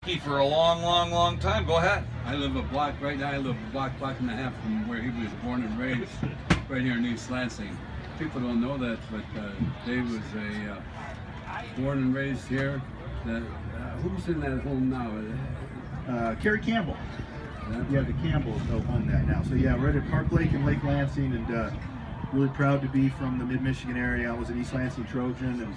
For a long time. Go ahead. I live a block right now. I live a block and a half from where he was born and raised, right here in East Lansing. People don't know that, but Dave was born and raised here. Who's in that home now? Kerry Campbell. Yeah, the Campbells own that now. So yeah, right at Park Lake and Lake Lansing, and really proud to be from the Mid-Michigan area. I was an East Lansing Trojan, and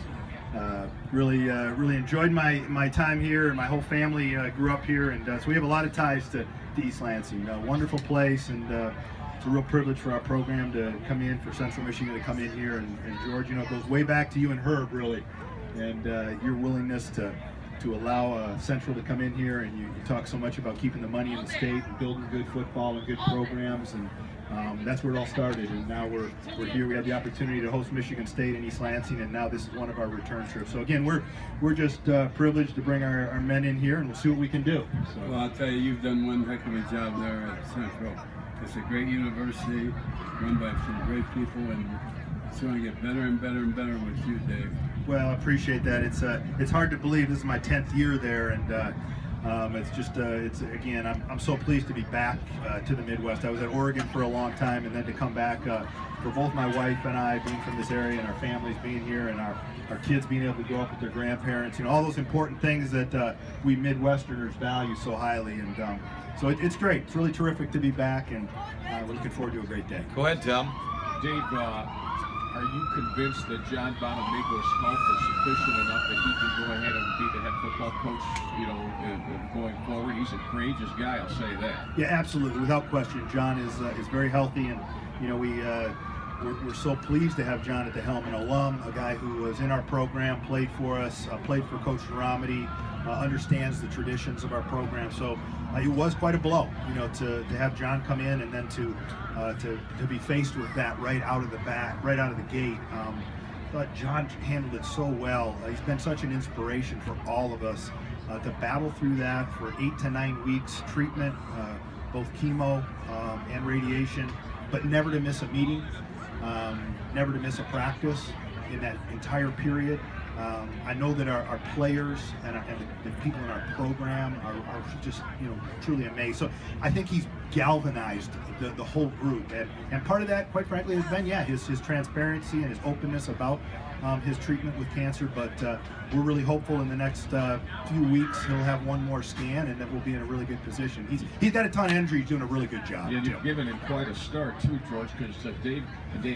really enjoyed my time here, and my whole family grew up here, and so we have a lot of ties to East Lansing. Wonderful place, and it's a real privilege for our program to come in, for Central Michigan to come in here, and George, you know, it goes way back to you and Herb, really, and your willingness to allow Central to come in here, and you talk so much about keeping the money in the state and building good football and good programs, and that's where it all started. And now we're here. We had the opportunity to host Michigan State in East Lansing, and now this is one of our return trips. So again, we're just privileged to bring our men in here, and we'll see what we can do. So. Well, I'll tell you, you've done one heck of a job there at Central. It's a great university, run by some great people, and it's going to get better and better and better with you, Dave. Well, I appreciate that. It's hard to believe this is my 10th year there, and it's again, I'm so pleased to be back to the Midwest. I was at Oregon for a long time, and then to come back for both my wife and I being from this area, and our families being here, and our kids being able to grow up with their grandparents, you know, all those important things that we Midwesterners value so highly, and so it's great. It's really terrific to be back, and we're looking forward to a great day. Go ahead, Tim. Dave, are you convinced that John Bonamigo's health is sufficient enough that he can go ahead and be the head football coach, you know, going forward? He's a courageous guy, I'll say that. Yeah, absolutely, without question. John is very healthy, and you know, we're so pleased to have John at the helm, an alum, a guy who was in our program, played for us, played for Coach Ramadi, understands the traditions of our program. So it was quite a blow, you know, to have John come in, and then to be faced with that right out of the gate. I thought John handled it so well. He's been such an inspiration for all of us to battle through that for 8 to 9 weeks, treatment, both chemo and radiation, but never to miss a meeting, never to miss a practice in that entire period. I know that our players and the people in our program are just, you know, truly amazed. So I think he's galvanized the whole group, and part of that, quite frankly, has been, yeah, his transparency and his openness about his treatment with cancer. But we're really hopeful in the next few weeks he'll have one more scan, and that we'll be in a really good position. He's got a ton of energy. He's doing a really good job. Yeah, you've given him quite a start too, George, because Dave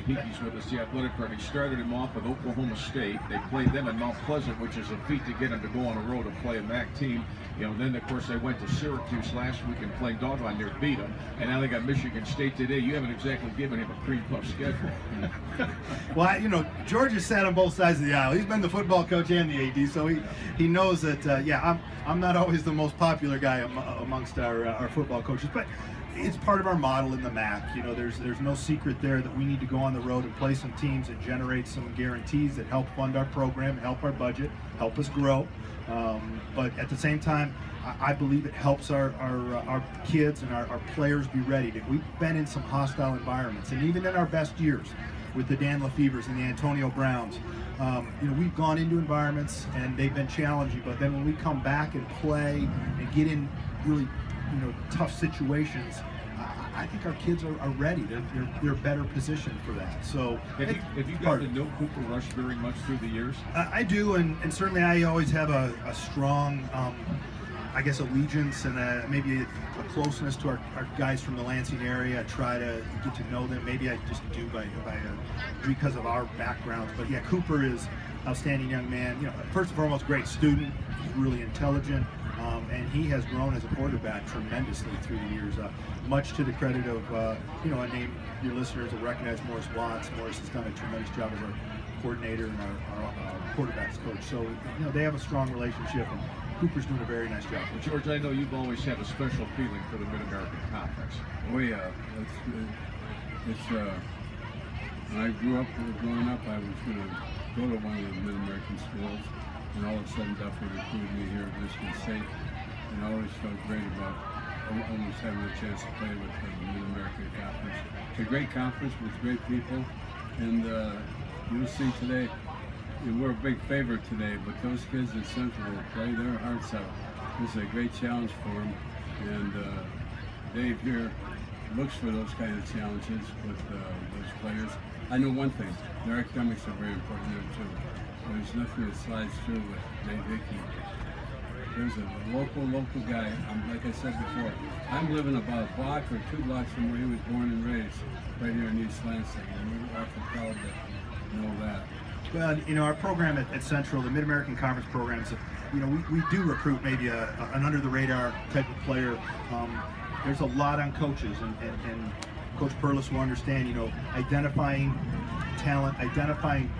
Heeke's with us, the athletic director. He started him off with Oklahoma State. They played them in Mount Pleasant, which is a feat to get him to go on the road and play a MAC team. You know, then of course they went to Syracuse last week and played doggone near beat them, and now they got Michigan State today. You haven't exactly given him a cream puff schedule. Well, you know, George has sat on both sides of the aisle. He's been the football coach and the AD, so he knows that. Yeah, I'm not always the most popular guy amongst our football coaches, but it's part of our model in the MAC. You know, there's no secret there that we need to go on the road and play some teams and generate some guarantees that help fund our program, help our budget, help us grow. But at the same time, I believe it helps our kids and our players be ready. We've been in some hostile environments, and even in our best years with the Dan Lefevres and the Antonio Browns, you know, we've gone into environments and they've been challenging. But then when we come back and play and get in really, you know, tough situations, I think our kids are ready. They're better positioned for that. So have you got to know Cooper Rush very much through the years? I do, and certainly I always have a strong, I guess, allegiance and maybe a closeness to our guys from the Lansing area. I try to get to know them. Maybe I just do because of our backgrounds. But yeah, Cooper is an outstanding young man. You know, first and foremost, great student. He's really intelligent. And he has grown as a quarterback tremendously through the years, much to the credit of, you know, I name your listeners will recognize Morris Watts. Morris has done a tremendous job as our coordinator and our quarterbacks coach. So, you know, they have a strong relationship, and Cooper's doing a very nice job. Well, George, I know you've always had a special feeling for the Mid-American Conference. Oh yeah, when I grew up, growing up, I was going to go to one of the Mid-American schools, and all of a sudden Duffy recruited me here at Michigan State, and I always felt great about almost having a chance to play with the Mid-American Conference. It's a great conference with great people, and you'll see today, we're a big favorite today, but those kids at Central will play their hearts out. this is a great challenge for him, and Dave here looks for those kind of challenges with those players. I know one thing, their academics are very important there too. There's nothing that slides through with Dave Heeke. There's a local guy, like I said before, I'm living about a block or 2 blocks from where he was born and raised, right here in East Lansing, and we're awful proud to know that. Well, you know, our program at Central, the Mid-American Conference programs, you know, we do recruit maybe an under-the-radar type of player. There's a lot on coaches, and Coach Perlis will understand, you know, identifying talent, identifying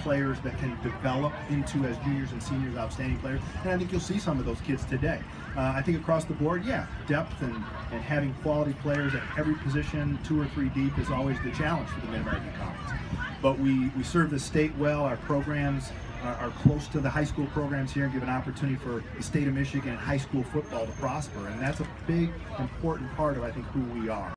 players that can develop into, as juniors and seniors, outstanding players. And I think you'll see some of those kids today. I think across the board, yeah, depth and having quality players at every position, 2 or 3 deep, is always the challenge for the Mid-American Conference. But we serve the state well. Our programs are close to the high school programs here and give an opportunity for the state of Michigan and high school football to prosper. And that's a big, important part of, I think, who we are.